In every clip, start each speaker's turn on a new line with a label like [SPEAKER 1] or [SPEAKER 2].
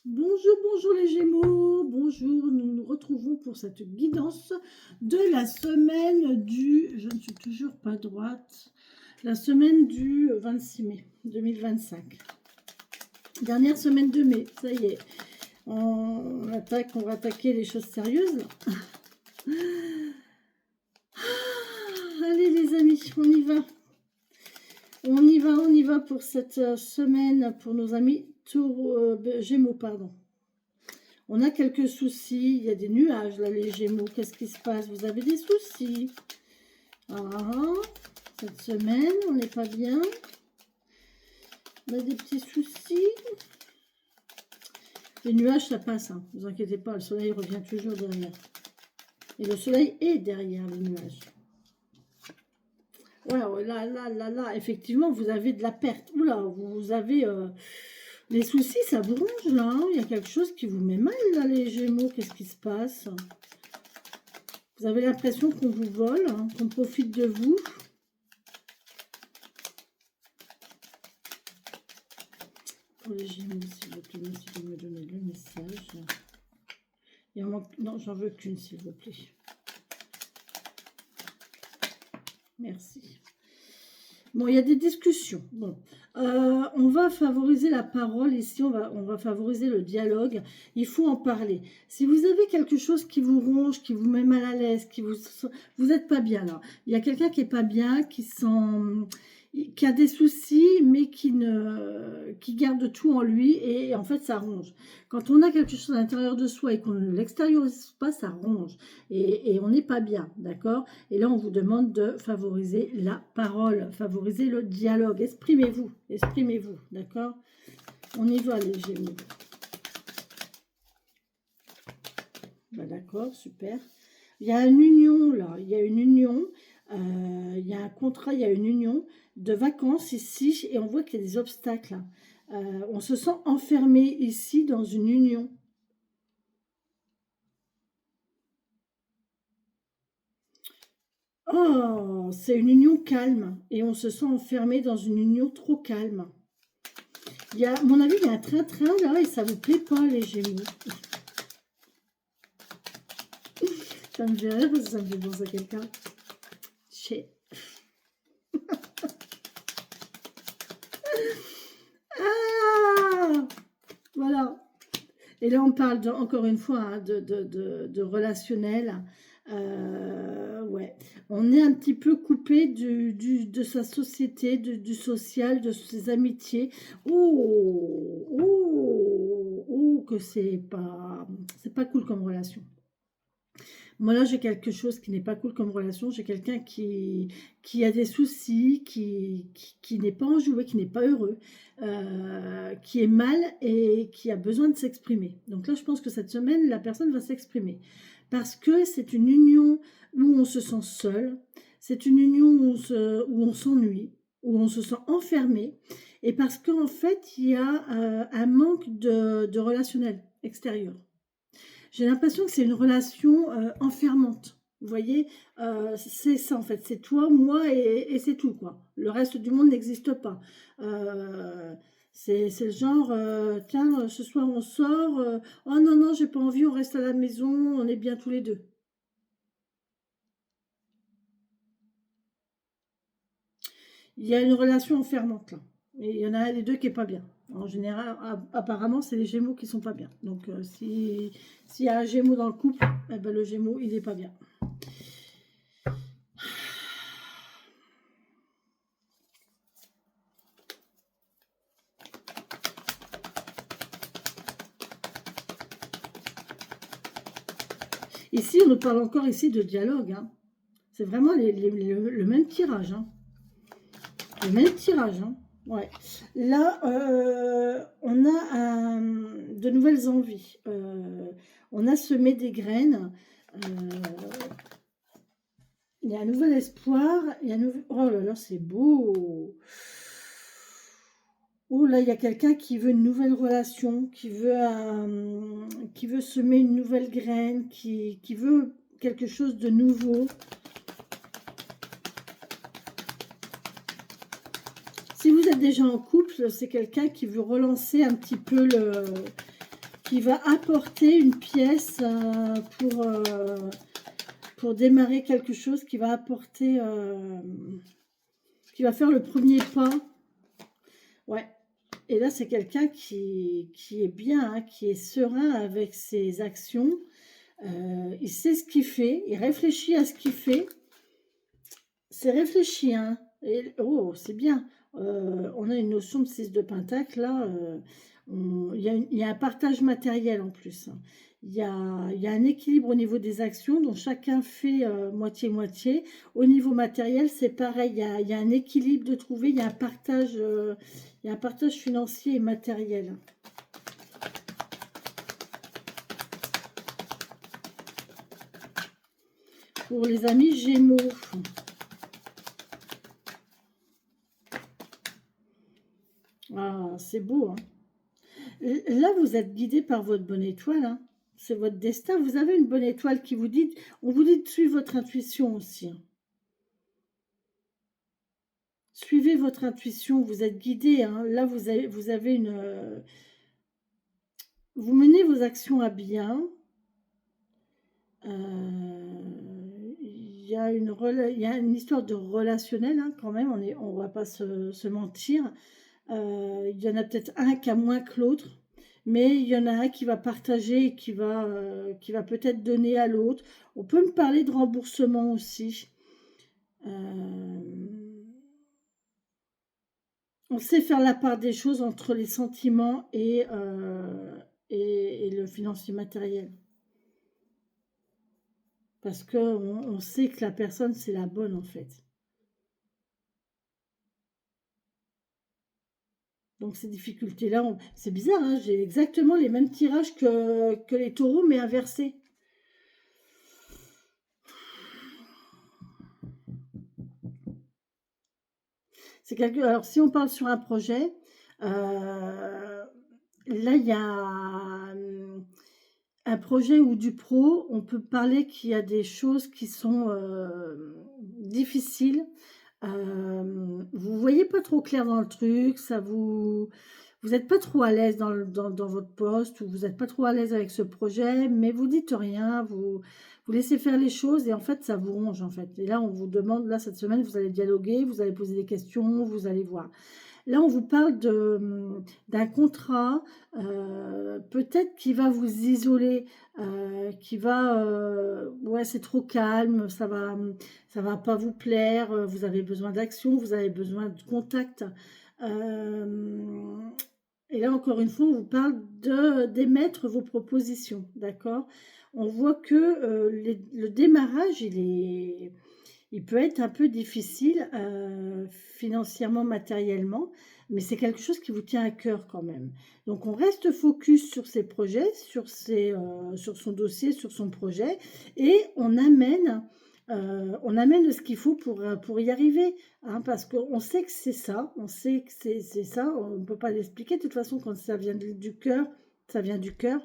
[SPEAKER 1] Bonjour, bonjour les Gémeaux, bonjour, nous nous retrouvons pour cette guidance de la semaine du, je ne suis toujours pas droite, la semaine du 26 mai 2025. Dernière semaine de mai, ça y est, on va attaquer les choses sérieuses. Allez les amis, on y va. On y va pour cette semaine, pour nos amis Gémeaux, pardon. On a quelques soucis, il y a des nuages là les Gémeaux, qu'est-ce qui se passe? Vous avez des soucis. Cette semaine, on n'est pas bien. On a des petits soucis. Les nuages, ça passe, hein. Ne vous inquiétez pas, le soleil revient toujours derrière. Et le soleil est derrière les nuages. Voilà, là, effectivement, vous avez de la perte. Oula, vous avez les soucis, ça vous ronge, là. Hein. Il y a quelque chose qui vous met mal, là, les Gémeaux. Qu'est-ce qui se passe? Vous avez l'impression qu'on vous vole, hein, qu'on profite de vous. Pour les Gémeaux, s'il vous plaît, si vous me donnez le message. Il en manque... Non, j'en veux qu'une, s'il vous plaît. Merci. Bon, il y a des discussions. Bon, on va favoriser la parole ici, on va favoriser le dialogue. Il faut en parler. Si vous avez quelque chose qui vous ronge, qui vous met mal à l'aise, vous n'êtes pas bien là. Il y a quelqu'un qui est pas bien, qui a des soucis, mais qui garde tout en lui et en fait ça ronge. Quand on a quelque chose à l'intérieur de soi et qu'on ne l'extériorise pas, ça ronge et on n'est pas bien, d'accord? Et là on vous demande de favoriser la parole, favoriser le dialogue. Exprimez-vous, d'accord? On y va les Gémeaux. Bah, d'accord, super. Il y a une union là, il y a une union. Il y a un contrat, il y a une union de vacances ici et on voit qu'il y a des obstacles. On se sent enfermé ici dans une union. Oh, c'est une union calme et on se sent enfermé dans une union trop calme. Il y a, à mon avis, il y a un train-train là et ça vous plaît pas les Gémeaux. Ça me fait rire parce que ça me fait penser à quelqu'un. Ah, voilà. Et là, on parle encore une fois hein, de relationnel. Ouais. On est un petit peu coupé de sa société, du social, de ses amitiés. Que c'est pas cool comme relation. Moi, là, j'ai quelque chose qui n'est pas cool comme relation. J'ai quelqu'un qui a des soucis, qui n'est pas enjoué, qui n'est pas heureux, qui est mal et qui a besoin de s'exprimer. Donc là, je pense que cette semaine, la personne va s'exprimer. Parce que c'est une union où on se sent seul. C'est une union où on s'ennuie, où on se sent enfermé. Et parce qu'en fait, il y a un manque de relationnel extérieur. J'ai l'impression que c'est une relation enfermante. Vous voyez, c'est ça en fait, c'est toi, moi et c'est tout quoi. Le reste du monde n'existe pas. C'est le genre, tiens, ce soir on sort, oh non, non, j'ai pas envie, on reste à la maison, on est bien tous les deux. Il y a une relation enfermante là. Et il y en a un des deux qui est pas bien. En général, apparemment, c'est les Gémeaux qui sont pas bien. Donc, s'il y a un Gémeau dans le couple, eh ben, le Gémeau, il est pas bien. Ici, on nous parle encore ici de dialogue. Hein. C'est vraiment le même tirage. Hein. Le même tirage. Hein. Ouais. Là, on a de nouvelles envies. On a semé des graines. Il y a un nouvel espoir. Il y a oh là là, c'est beau. Oh là, il y a quelqu'un qui veut une nouvelle relation, qui veut semer une nouvelle graine, qui veut quelque chose de nouveau. Si vous êtes déjà en couple, c'est quelqu'un qui veut relancer un petit peu qui va apporter une pièce pour démarrer quelque chose, qui va apporter, qui va faire le premier pas. Ouais. Et là, c'est quelqu'un qui est bien, hein, qui est serein avec ses actions. Il sait ce qu'il fait, il réfléchit à ce qu'il fait. C'est réfléchi, hein. Et, oh, c'est bien. On a une notion de 6 de pentacle, là. Il y a un partage matériel en plus, hein. Il y a un équilibre au niveau des actions, donc chacun fait moitié-moitié. Au niveau matériel, c'est pareil. Il y a un équilibre de trouver, il y a un partage financier et matériel. Pour les amis Gémeaux. Ah, c'est beau, hein. Là, vous êtes guidé par votre bonne étoile, hein. C'est votre destin. Vous avez une bonne étoile qui vous dit, on vous dit de suivre votre intuition aussi, hein. Suivez votre intuition, vous êtes guidé, hein. Là, vous avez une... vous menez vos actions à bien. Il y a une histoire de relationnel, hein, quand même, on va pas se mentir. Il y en a peut-être un qui a moins que l'autre, mais il y en a un qui va partager et qui va peut-être donner à l'autre. On peut me parler de remboursement aussi. On sait faire la part des choses entre les sentiments et le financier matériel. Parce qu'on sait que la personne, c'est la bonne, en fait. Donc ces difficultés-là, c'est bizarre, hein, j'ai exactement les mêmes tirages que les taureaux, mais inversés. Alors, si on parle sur un projet, là, il y a un projet ou du pro, on peut parler qu'il y a des choses qui sont difficiles. Vous voyez pas trop clair dans le truc, vous n'êtes pas trop à l'aise dans votre poste, ou vous n'êtes pas trop à l'aise avec ce projet, mais vous dites rien, vous laissez faire les choses et en fait, ça vous ronge en fait. Et là, on vous demande, là, cette semaine, vous allez dialoguer, vous allez poser des questions, vous allez voir. Là, on vous parle d'un contrat, peut-être qui va vous isoler, ouais, c'est trop calme, ça va pas vous plaire, vous avez besoin d'action, vous avez besoin de contact. Et là, encore une fois, on vous parle d'émettre vos propositions, d'accord? On voit que le démarrage, il peut être un peu difficile financièrement, matériellement, mais c'est quelque chose qui vous tient à cœur quand même. Donc, on reste focus sur ses projets, sur son dossier, sur son projet, et on amène ce qu'il faut pour y arriver, hein, parce qu'on sait que c'est ça, on sait que c'est ça, on ne peut pas l'expliquer. De toute façon, quand ça vient du cœur, ça vient du cœur.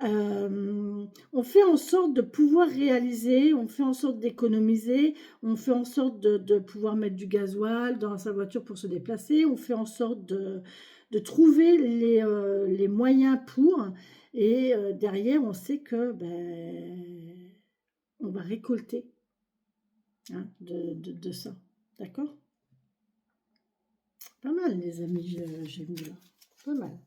[SPEAKER 1] On fait en sorte de pouvoir réaliser, on fait en sorte d'économiser, on fait en sorte de pouvoir mettre du gasoil dans sa voiture pour se déplacer, on fait en sorte de trouver les moyens pour, et derrière, on sait que on va récolter, hein, de ça. D'accord? Pas mal, les amis, j'ai vu là. Pas mal.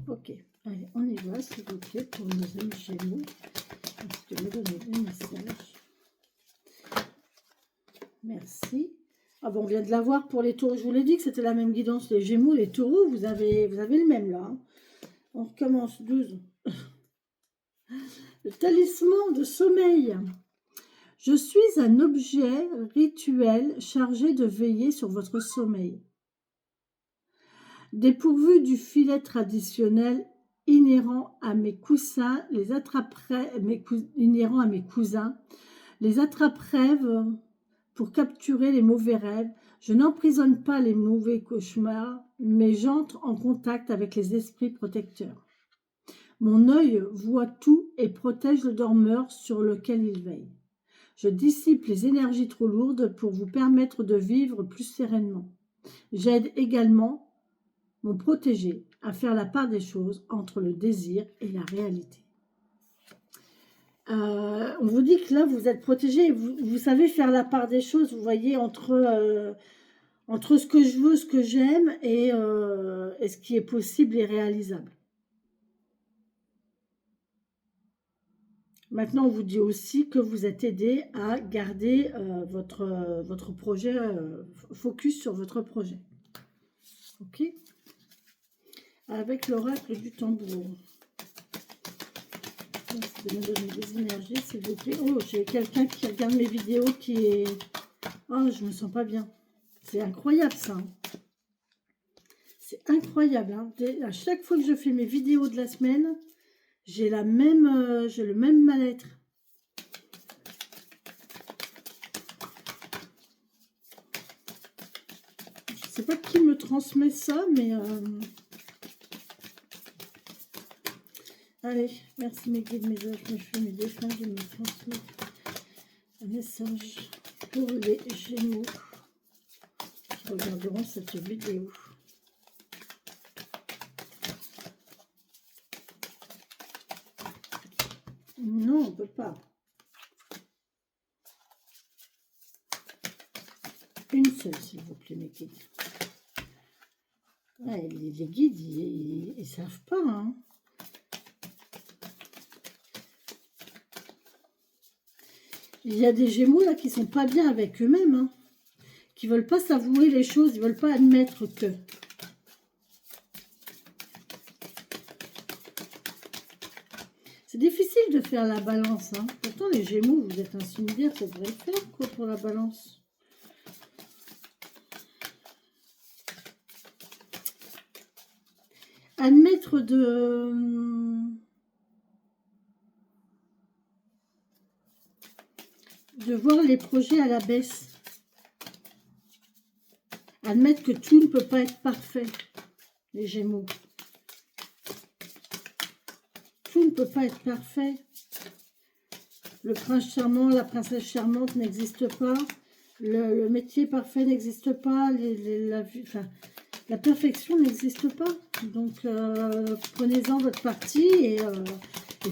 [SPEAKER 1] Ok. Allez, on y va, s'il vous plaît, pour nos amis Gémeaux. Est-ce que me donner des messages? Merci. Ah bon, on vient de l'avoir pour les taureaux. Je vous l'ai dit que c'était la même guidance. Les Gémeaux, les taureaux, vous avez le même là, hein. On recommence 12. Le talisman de sommeil. Je suis un objet rituel chargé de veiller sur votre sommeil. Dépourvu du filet traditionnel inhérent à mes coussins, inhérent à mes cousins, les attrape-rêves pour capturer les mauvais rêves. Je n'emprisonne pas les mauvais cauchemars, mais j'entre en contact avec les esprits protecteurs. Mon œil voit tout et protège le dormeur sur lequel il veille. Je dissipe les énergies trop lourdes pour vous permettre de vivre plus sereinement. J'aide également mon protégé à faire la part des choses entre le désir et la réalité. On vous dit que là, vous êtes protégé, vous savez faire la part des choses, vous voyez, entre ce que je veux, ce que j'aime et ce qui est possible et réalisable. Maintenant, on vous dit aussi que vous êtes aidé à garder votre projet, focus sur votre projet. Ok? Avec l'oracle du tambour. De me donner des énergies, s'il vous plaît. Oh, j'ai quelqu'un qui regarde mes vidéos qui est... Oh, je me sens pas bien. C'est incroyable, ça. Hein. C'est incroyable. Hein. À chaque fois que je fais mes vidéos de la semaine, j'ai le même mal-être. Je sais pas qui me transmet ça, mais... Allez, merci mes guides, mes anges, mes feux, mes défunts, de me transmettre un message pour les Gémeaux qui regarderont cette vidéo. Non, on ne peut pas. Une seule, s'il vous plaît, mes guides. Ouais, les guides, ils ne savent pas, hein. Il y a des Gémeaux là qui sont pas bien avec eux-mêmes, hein, qui veulent pas s'avouer les choses, ils veulent pas admettre que. C'est difficile de faire la balance, hein. Pourtant les Gémeaux, vous êtes un signe d'air, ça devrait le faire quoi pour la balance. Admettre de voir les projets à la baisse. Admettre que tout ne peut pas être parfait, les Gémeaux. Tout ne peut pas être parfait. Le prince charmant, la princesse charmante n'existe pas. Le métier parfait n'existe pas. La perfection n'existe pas. Donc, prenez-en votre parti et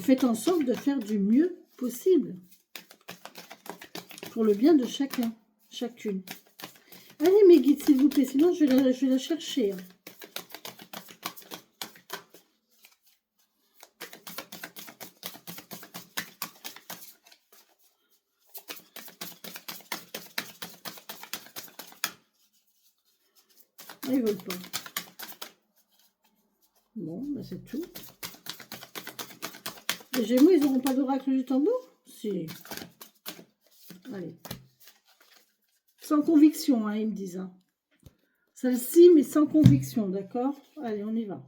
[SPEAKER 1] faites en sorte de faire du mieux possible. Pour le bien de chacun, chacune. Allez mes guides, s'il vous plaît, sinon je vais la chercher. Ah, ils veulent pas. Bon, ben c'est tout. Les Gémeaux, ils n'auront pas d'oracle du tambour? Si. Allez. Sans conviction, hein, ils me disent. Hein. Celle-ci, mais sans conviction, d'accord? Allez, on y va.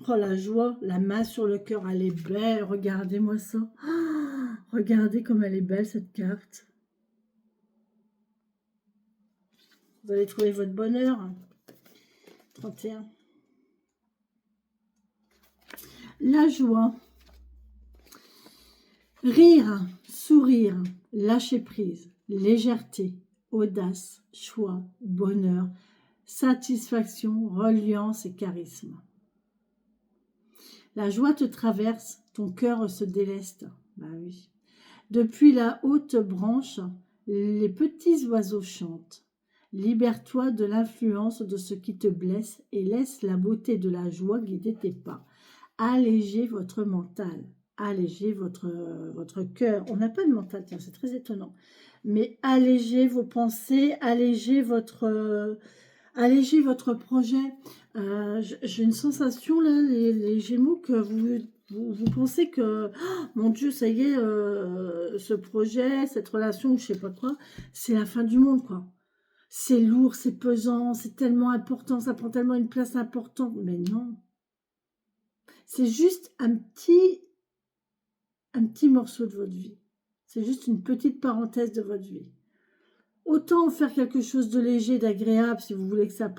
[SPEAKER 1] Oh, la joie, la main sur le cœur, elle est belle. Regardez-moi ça. Oh, regardez comme elle est belle, cette carte. Vous allez trouver votre bonheur. 31. La joie. Rire, sourire, lâcher prise, légèreté, audace, choix, bonheur, satisfaction, reliance et charisme. La joie te traverse, ton cœur se déleste. Bah oui. Depuis la haute branche, les petits oiseaux chantent. Libère-toi de l'influence de ce qui te blesse et laisse la beauté de la joie guider tes pas. Allégez votre mental. Allégez votre cœur. On n'a pas de mental, tiens, c'est très étonnant. Mais allégez vos pensées, allégez votre projet. J'ai une sensation là, les Gémeaux, que vous pensez que, oh, mon Dieu, ça y est, ce projet, cette relation, je sais pas quoi, c'est la fin du monde, quoi. C'est lourd, c'est pesant, c'est tellement important, ça prend tellement une place importante. Mais non. C'est juste un petit morceau de votre vie. C'est juste une petite parenthèse de votre vie. Autant faire quelque chose de léger, d'agréable, si vous voulez que ça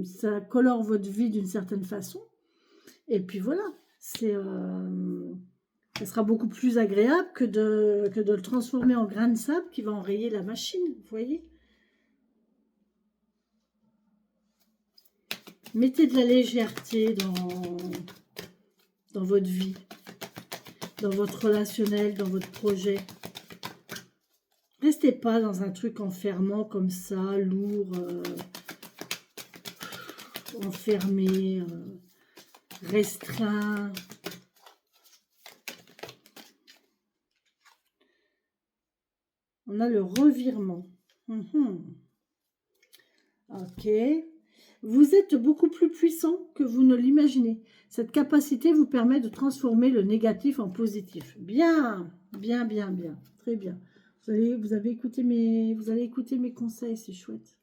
[SPEAKER 1] ça colore votre vie d'une certaine façon. Et puis voilà, ça sera beaucoup plus agréable que de le transformer en grain de sable qui va enrayer la machine, vous voyez. Mettez de la légèreté dans votre vie, dans votre relationnel, dans votre projet. Restez pas dans un truc enfermant comme ça, lourd, enfermé, restreint. On a le revirement. Ok. Vous êtes beaucoup plus puissant que vous ne l'imaginez. Cette capacité vous permet de transformer le négatif en positif. Bien, bien, bien, bien. Très bien. Vous allez écouter mes conseils, c'est chouette.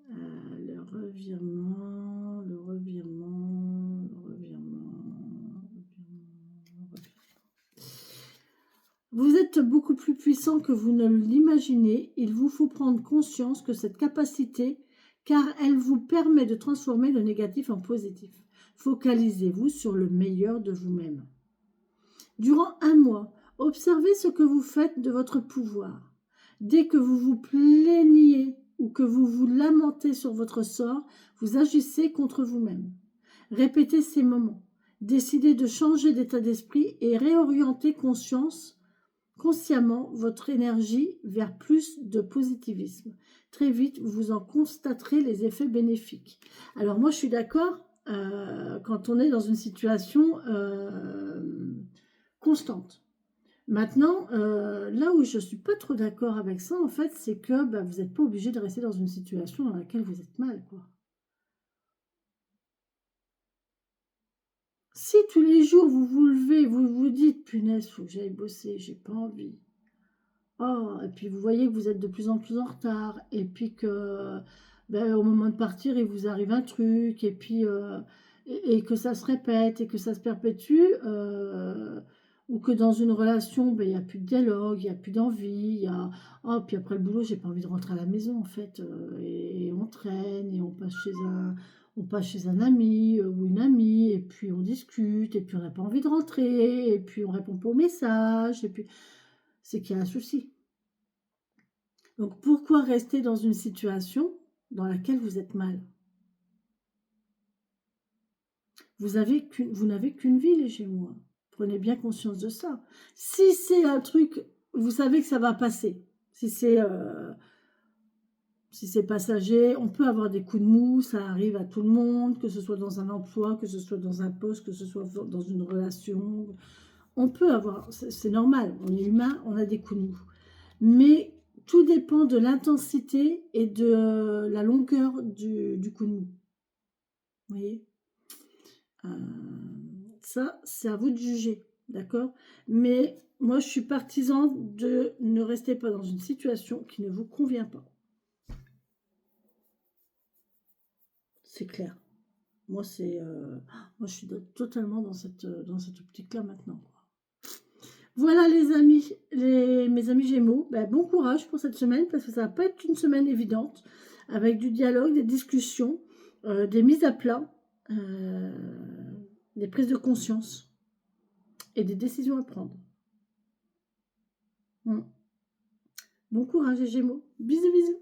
[SPEAKER 1] Le revirement, le revirement, le revirement. Vous êtes beaucoup plus puissant que vous ne l'imaginez. Il vous faut prendre conscience que cette capacité, car elle vous permet de transformer le négatif en positif. Focalisez-vous sur le meilleur de vous-même. Durant un mois, observez ce que vous faites de votre pouvoir. Dès que vous vous plaignez ou que vous vous lamentez sur votre sort, vous agissez contre vous-même. Répétez ces moments. Décidez de changer d'état d'esprit et réorienter consciemment votre énergie vers plus de positivisme. Très vite, vous en constaterez les effets bénéfiques. Alors moi, je suis d'accord, quand on est dans une situation constante. Maintenant, là où je ne suis pas trop d'accord avec ça, en fait, c'est que vous n'êtes pas obligé de rester dans une situation dans laquelle vous êtes mal, quoi. Si tous les jours, vous vous levez, vous vous dites, punaise, faut que j'aille bosser, j'ai pas envie. Oh, et puis vous voyez que vous êtes de plus en plus en retard, et puis que au moment de partir, il vous arrive un truc, et puis et que ça se répète, et que ça se perpétue, ou que dans une relation, il n'y a plus de dialogue, il n'y a plus d'envie, il y a oh, puis après le boulot, j'ai pas envie de rentrer à la maison en fait, et on traîne, et on passe chez un ami ou une amie, et puis on discute, et puis on n'a pas envie de rentrer, et puis on répond pas aux messages, et puis c'est qu'il y a un souci. Donc pourquoi rester dans une situation dans laquelle vous êtes mal? Vous n'avez qu'une vie, les Gémeaux. Prenez bien conscience de ça. Si c'est un truc, vous savez que ça va passer. Si c'est passager, on peut avoir des coups de mou, ça arrive à tout le monde, que ce soit dans un emploi, que ce soit dans un poste, que ce soit dans une relation. On peut avoir, c'est normal, on est humain, on a des coups de mou. Mais tout dépend de l'intensité et de la longueur du coup de mou. Vous voyez, ça, c'est à vous de juger, d'accord? Mais moi, je suis partisan de ne rester pas dans une situation qui ne vous convient pas. C'est clair. Moi, moi, je suis totalement dans cette optique-là maintenant. Voilà les amis, mes amis Gémeaux, bon courage pour cette semaine parce que ça va pas être une semaine évidente avec du dialogue, des discussions, des mises à plat, des prises de conscience et des décisions à prendre. Bon courage les Gémeaux, bisous bisous.